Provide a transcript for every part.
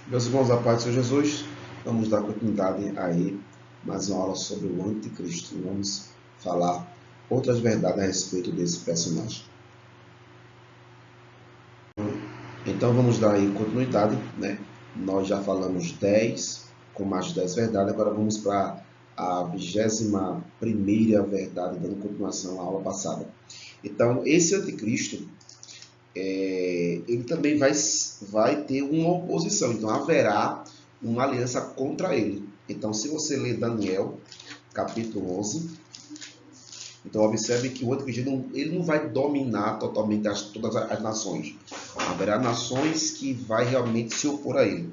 Meus irmãos, a paz do Senhor Jesus, vamos dar continuidade aí, mais uma aula sobre o anticristo. Vamos falar outras verdades a respeito desse personagem. Então vamos dar aí continuidade, né? Nós já falamos 10, com mais de 10 verdades, agora vamos para a 21ª verdade, dando continuação à aula passada. Então, esse anticristo, ele também vai ter uma oposição, então haverá uma aliança contra ele. Então, se você ler Daniel, capítulo 11, então observe que o anticristo ele não vai dominar totalmente todas as nações. Haverá nações que vai realmente se opor a ele.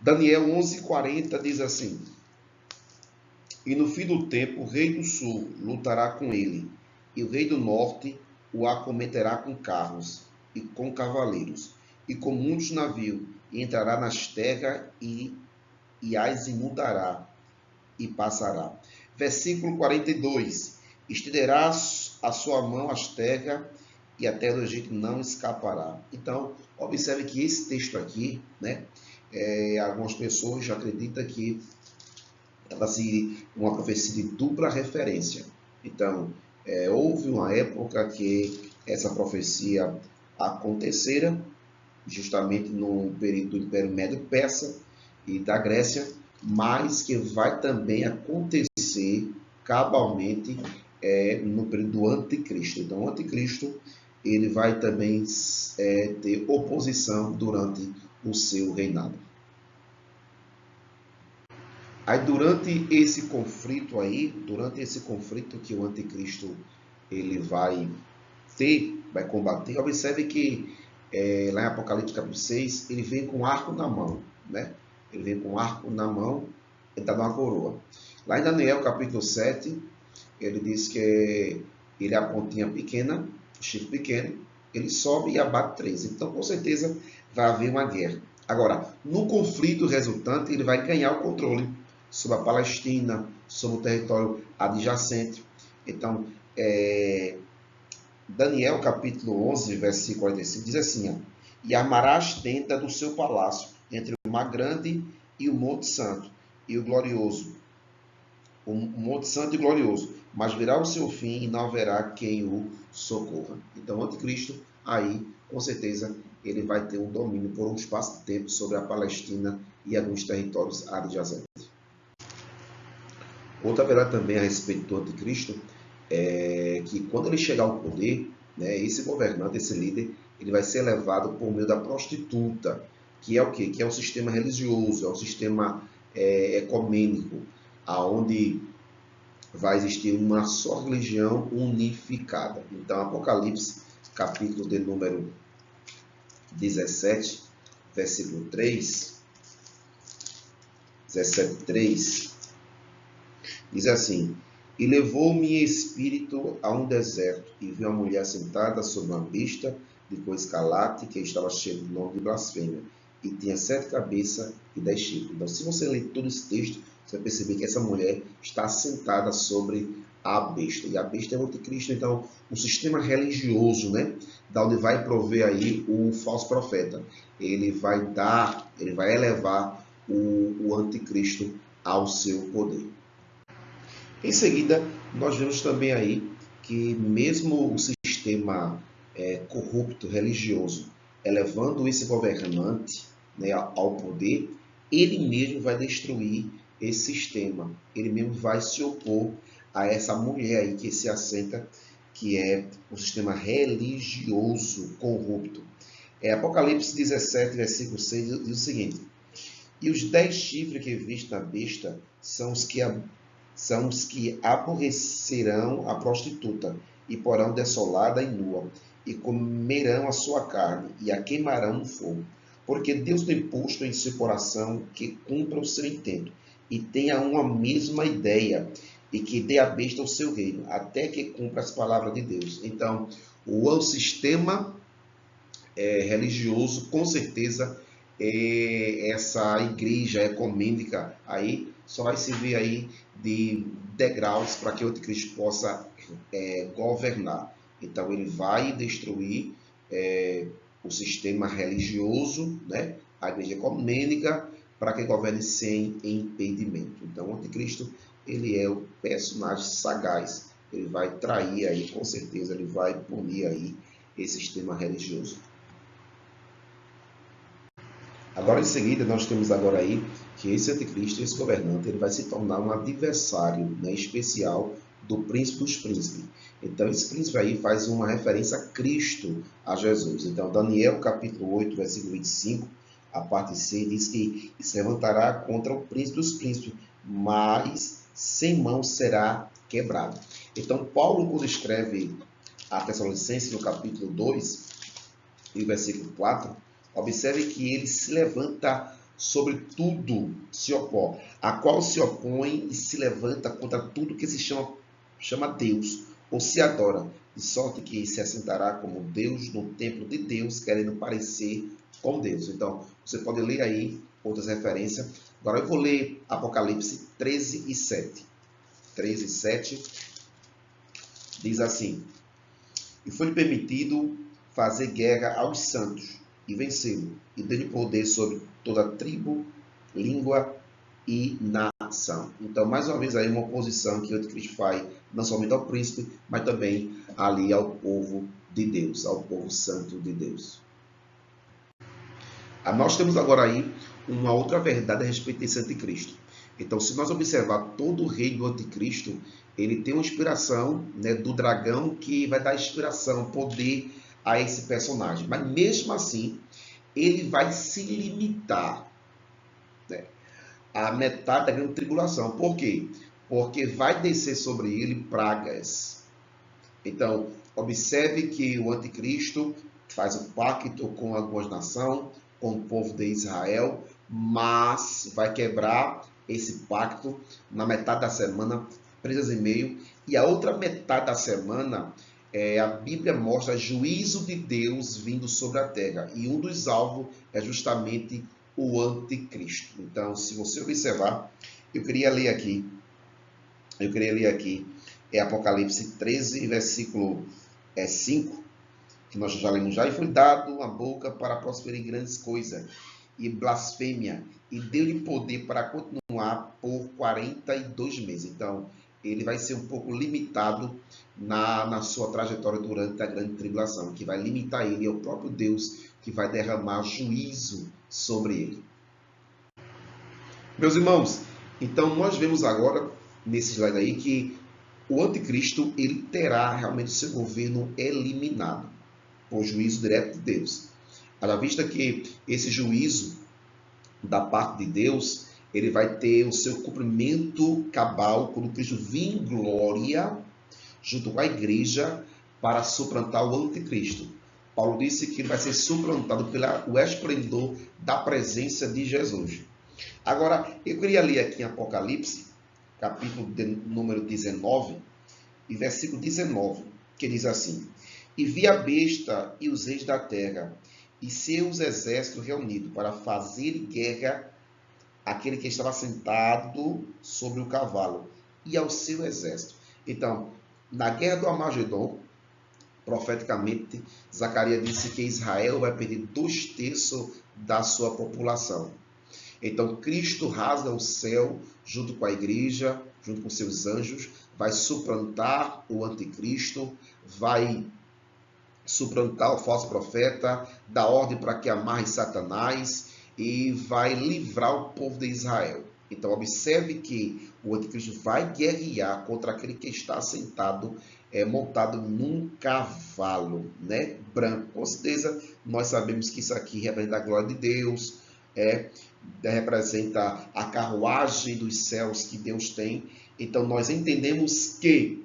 Daniel 11:40 diz assim: E no fim do tempo, o rei do sul lutará com ele, e o rei do norte o acometerá com carros e com cavaleiros, e com muitos navios, e entrará nas terras e as inundará e passará. Versículo 42. Estenderá a sua mão às terras, e a terra do Egito não escapará. Então, observe que esse texto aqui, né, algumas pessoas já acreditam que trata-se uma profecia de dupla referência. Então, houve uma época que essa profecia acontecera, justamente no período do Império Médio Persa e da Grécia, mas que vai também acontecer cabalmente no período do Anticristo. Então, o Anticristo ele vai também ter oposição durante o seu reinado. Aí durante esse conflito que o anticristo ele vai combater, observe que lá em Apocalipse capítulo 6, ele vem com arco na mão, né? Ele vem com arco na mão e está numa coroa. Lá em Daniel capítulo 7, ele diz que ele é a pontinha pequena, o chifre pequeno, ele sobe e abate 3. Então, com certeza, vai haver uma guerra. Agora, no conflito resultante, ele vai ganhar o controle sobre a Palestina, sobre o território adjacente. Então, Daniel capítulo 11, versículo 45, diz assim: ó, E armarás tenda do seu palácio, entre o mar grande e o monte santo, e o glorioso, o monte santo e glorioso, mas virá o seu fim e não haverá quem o socorra. Então, o anticristo, aí, com certeza, ele vai ter um domínio por um espaço de tempo sobre a Palestina e alguns territórios adjacentes. Outra verdade também a respeito do anticristo é que quando ele chegar ao poder, né, esse governante, esse líder, ele vai ser levado por meio da prostituta, que é o quê? Que é o sistema religioso, é o sistema ecumênico, aonde vai existir uma só religião unificada. Então, Apocalipse, capítulo de número 17, versículo 3, 17:3, diz assim: E levou-me espírito a um deserto, e vi uma mulher sentada sobre uma besta de cor escarlate, que estava cheia de nome de blasfêmia, e tinha 7 cabeças e 10 chifres. Então, se você ler todo esse texto, você vai perceber que essa mulher está sentada sobre a besta. E a besta é o anticristo, então, o sistema religioso, né, da onde vai prover aí o falso profeta. Ele vai elevar o anticristo ao seu poder. Em seguida, nós vemos também aí que mesmo o sistema corrupto religioso elevando esse governante, né, ao poder, ele mesmo vai destruir esse sistema, ele mesmo vai se opor a essa mulher aí que se assenta, que é o sistema religioso corrupto. Apocalipse 17, versículo 6 diz o seguinte: E os 10 chifres que viste na besta são os que aborrecerão a prostituta, e porão desolada e nua, e comerão a sua carne, e a queimarão no fogo. Porque Deus tem posto em seu coração que cumpra o seu intento, e tenha uma mesma ideia, e que dê a besta o seu reino, até que cumpra as palavras de Deus. Então, o sistema religioso, com certeza, essa igreja ecumênica aí só vai servir aí de degraus para que o anticristo possa governar. Então ele vai destruir o sistema religioso, né, a igreja ecumênica, para que governe sem impedimento. Então, o anticristo, ele é o personagem sagaz. Ele vai trair aí, com certeza, ele vai punir aí esse sistema religioso. Agora, em seguida, nós temos agora aí que esse anticristo, esse governante, ele vai se tornar um adversário, né, especial do príncipe dos príncipes. Então, esse príncipe aí faz uma referência a Cristo, a Jesus. Então, Daniel, capítulo 8, versículo 25, a parte C, diz que se levantará contra o príncipe dos príncipes, mas sem mão será quebrado. Então, Paulo, quando escreve a Tessalonicenses, no capítulo 2, e versículo 4, observe que ele se levanta sobre tudo, se opõe, a qual se opõe e se levanta contra tudo que se chama Deus, ou se adora, de sorte que se assentará como Deus no templo de Deus, querendo parecer com Deus. Então, você pode ler aí outras referências. Agora eu vou ler Apocalipse 13 e 7. 13 e 7 diz assim: E foi-lhe permitido fazer guerra aos santos e vencê-lo, e deu-lhe poder sobre toda tribo, língua e nação. Então, mais uma vez aí uma oposição que o anticristo faz, não somente ao príncipe, mas também ali ao povo de Deus, ao povo santo de Deus. Nós temos agora aí uma outra verdade a respeito desse anticristo. Então, se nós observar todo o rei do anticristo, ele tem uma inspiração, né, do dragão, que vai dar inspiração, poder a esse personagem. Mas mesmo assim, ele vai se limitar, né, à metade da grande tribulação. Por quê? Porque vai descer sobre ele pragas. Então, observe que o anticristo faz um pacto com algumas nações, com o povo de Israel, mas vai quebrar esse pacto na metade da semana, 3 e meio, e a outra metade da semana, a Bíblia mostra juízo de Deus vindo sobre a terra, e um dos alvos é justamente o anticristo. Então, se você observar, eu queria ler aqui, Apocalipse 13, versículo 5, que nós já lemos já, e foi dado uma boca para prosperar em grandes coisas, e blasfêmia, e deu-lhe poder para continuar por 42 meses. Então, ele vai ser um pouco limitado na sua trajetória durante a grande tribulação, que vai limitar ele, é o próprio Deus que vai derramar juízo sobre ele. Meus irmãos, então nós vemos agora, nesse slide aí, que o anticristo, ele terá realmente o seu governo eliminado por juízo direto de Deus. À vista que esse juízo da parte de Deus, ele vai ter o seu cumprimento cabal quando Cristo vir em glória junto com a igreja para suplantar o anticristo. Paulo disse que ele vai ser suplantado pelo esplendor da presença de Jesus. Agora, eu queria ler aqui em Apocalipse, capítulo número 19, e versículo 19, que diz assim: E vi a besta e os reis da terra, e seus exércitos reunidos, para fazer guerra àquele que estava sentado sobre o cavalo, e ao seu exército. Então, na guerra do Armagedon, profeticamente, Zacarias disse que Israel vai perder 2/3 da sua população. Então, Cristo rasga o céu junto com a igreja, junto com seus anjos, vai suplantar o anticristo, vai suplantar o falso profeta, dar ordem para que amarre Satanás e vai livrar o povo de Israel. Então, observe que o anticristo vai guerrear contra aquele que está sentado, montado num cavalo, né, branco. Com certeza, nós sabemos que isso aqui representa a glória de Deus, representa a carruagem dos céus que Deus tem. Então, nós entendemos que,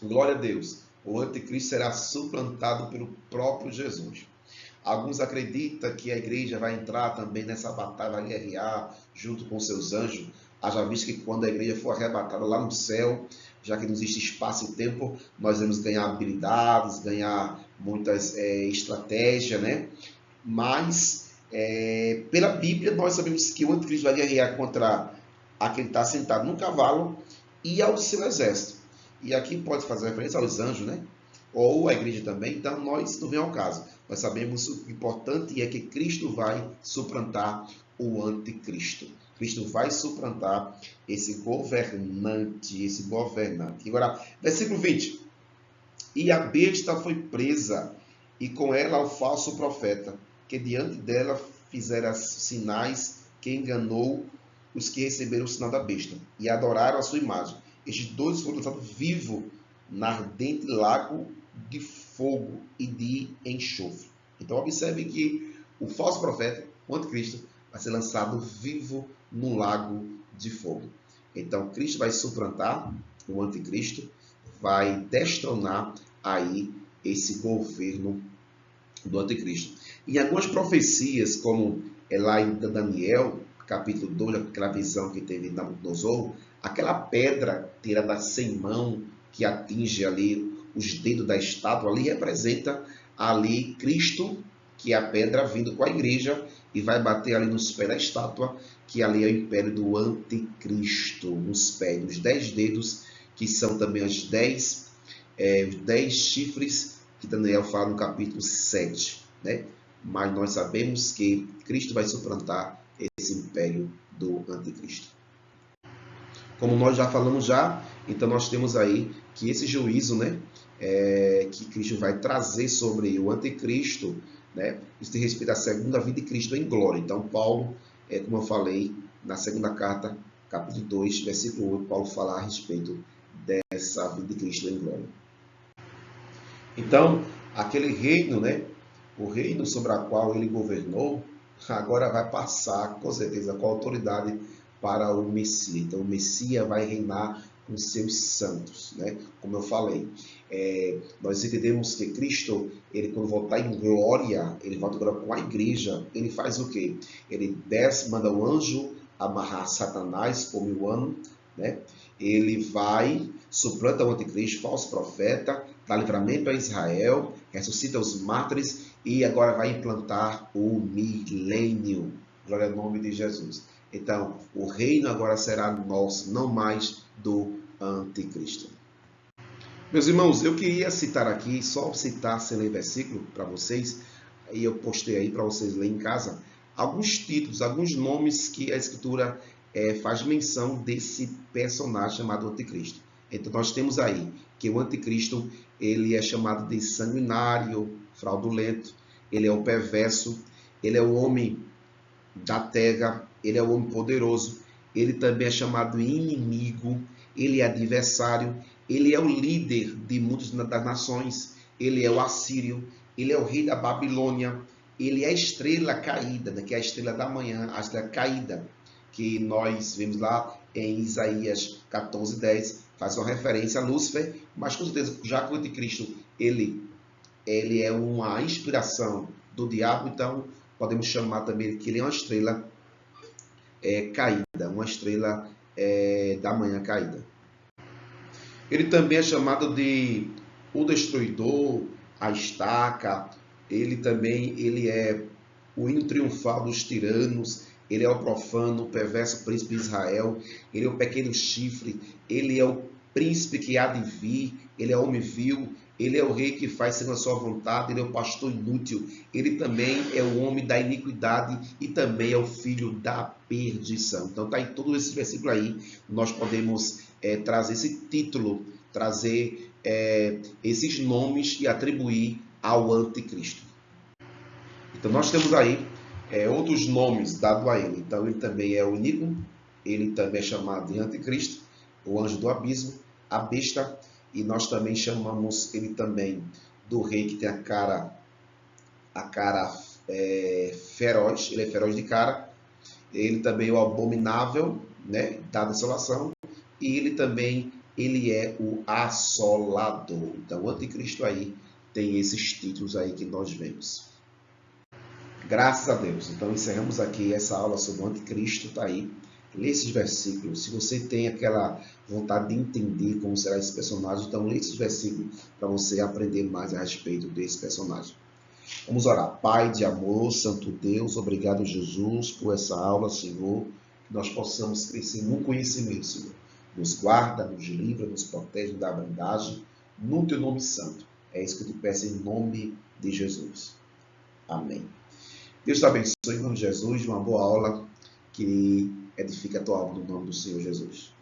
glória a Deus, o anticristo será suplantado pelo próprio Jesus. Alguns acreditam que a igreja vai entrar também nessa batalha, vai guerrear junto com seus anjos. Haja visto que quando a igreja for arrebatada lá no céu, já que não existe espaço e tempo, nós vamos ganhar habilidades, ganhar muitas estratégias, né? Mas, pela Bíblia, nós sabemos que o anticristo vai guerrear contra aquele que está sentado no cavalo e ao seu exército. E aqui pode fazer referência aos anjos, né? ou a igreja também, então nós não vem ao caso. Nós sabemos o importante é que Cristo vai suplantar o anticristo. Cristo vai suplantar esse governante. Agora, versículo 20. E a besta foi presa, e com ela o falso profeta, que diante dela fizera sinais que enganou os que receberam o sinal da besta, e adoraram a sua imagem. Estes dois foram lançados vivos na ardente lago de fogo e de enxofre. Então observe que o falso profeta, o anticristo, vai ser lançado vivo no lago de fogo. Então Cristo vai suplantar o anticristo, vai destronar aí esse governo do anticristo. Em algumas profecias, como é lá em Daniel, capítulo 2, aquela visão que teve Nabucodonosor, aquela pedra tirada sem mão que atinge ali os dedos da estátua, ali representa ali Cristo, que é a pedra vindo com a igreja e vai bater ali nos pés da estátua, que ali é o império do anticristo, nos pés, os 10 dedos, que são também os 10 chifres que Daniel fala no capítulo 7, né? Mas nós sabemos que Cristo vai suplantar esse império do anticristo. Como nós já falamos então nós temos aí que esse juízo, né, que Cristo vai trazer sobre o anticristo, né, isso tem respeito à segunda vinda de Cristo em glória. Então Paulo, como eu falei, na segunda carta, capítulo 2, versículo 8, Paulo fala a respeito dessa vinda de Cristo em glória. Então, aquele reino, né, o reino sobre o qual ele governou, agora vai passar, com certeza, com autoridade para o Messias. Então, o Messias vai reinar com seus santos, né? Como eu falei, nós entendemos que Cristo, ele quando voltar em glória, ele volta agora com a igreja, ele faz o quê? Ele desce, manda o anjo amarrar Satanás por 1000 anos, né? Ele vai, suplanta o anticristo, falso profeta, dá livramento a Israel, ressuscita os mártires e agora vai implantar o milênio. Glória ao nome de Jesus. Então, o reino agora será nosso, não mais do anticristo. Meus irmãos, eu queria citar aqui, só citar sem ler versículo para vocês, e eu postei aí para vocês lerem em casa, alguns títulos, alguns nomes que a Escritura faz menção desse personagem chamado anticristo. Então nós temos aí que o anticristo, ele é chamado de sanguinário, fraudulento, ele é o perverso, ele é o homem da terra, ele é o homem poderoso, ele também é chamado inimigo, ele é adversário, ele é o líder de muitas das nações, ele é o assírio, ele é o rei da Babilônia, ele é a estrela caída, né, que é a estrela da manhã, a estrela caída, que nós vemos lá em Isaías 14:10, faz uma referência a Lúcifer, mas com certeza, já que o anticristo, ele é uma inspiração do diabo, então podemos chamar também que ele é uma estrela caída, uma estrela da manhã caída. Ele também é chamado de o destruidor, a estaca, ele é o hino triunfal dos tiranos, ele é o profano, o perverso príncipe de Israel, ele é o pequeno chifre, ele é o príncipe que há de vir, ele é homem vil, ele é o rei que faz segundo a sua vontade, ele é o pastor inútil, ele também é o homem da iniquidade e também é o filho da perdição. Então está em todo esse versículo aí, nós podemos trazer esse título, trazer esses nomes e atribuir ao anticristo. Então nós temos aí outros nomes dados a ele. Então ele também é o iníquo, ele também é chamado de anticristo, o anjo do abismo, a besta, e nós também chamamos ele também do rei que tem a cara feroz, ele é feroz de cara, ele também é o abominável, né, da desolação, e ele também é o assolador. Então o anticristo aí tem esses títulos aí que nós vemos. Graças a Deus. Então encerramos aqui essa aula sobre o anticristo, tá aí. Lê esses versículos. Se você tem aquela vontade de entender como será esse personagem, então lê esses versículos para você aprender mais a respeito desse personagem. Vamos orar. Pai de amor, Santo Deus, obrigado, Jesus, por essa aula, Senhor, que nós possamos crescer no conhecimento, Senhor. Nos guarda, nos livra, nos protege da bondade, no teu nome santo. É isso que eu te peço em nome de Jesus. Amém. Deus te abençoe em nome de Jesus. Uma boa aula que edifica a tua alma no nome do Senhor Jesus.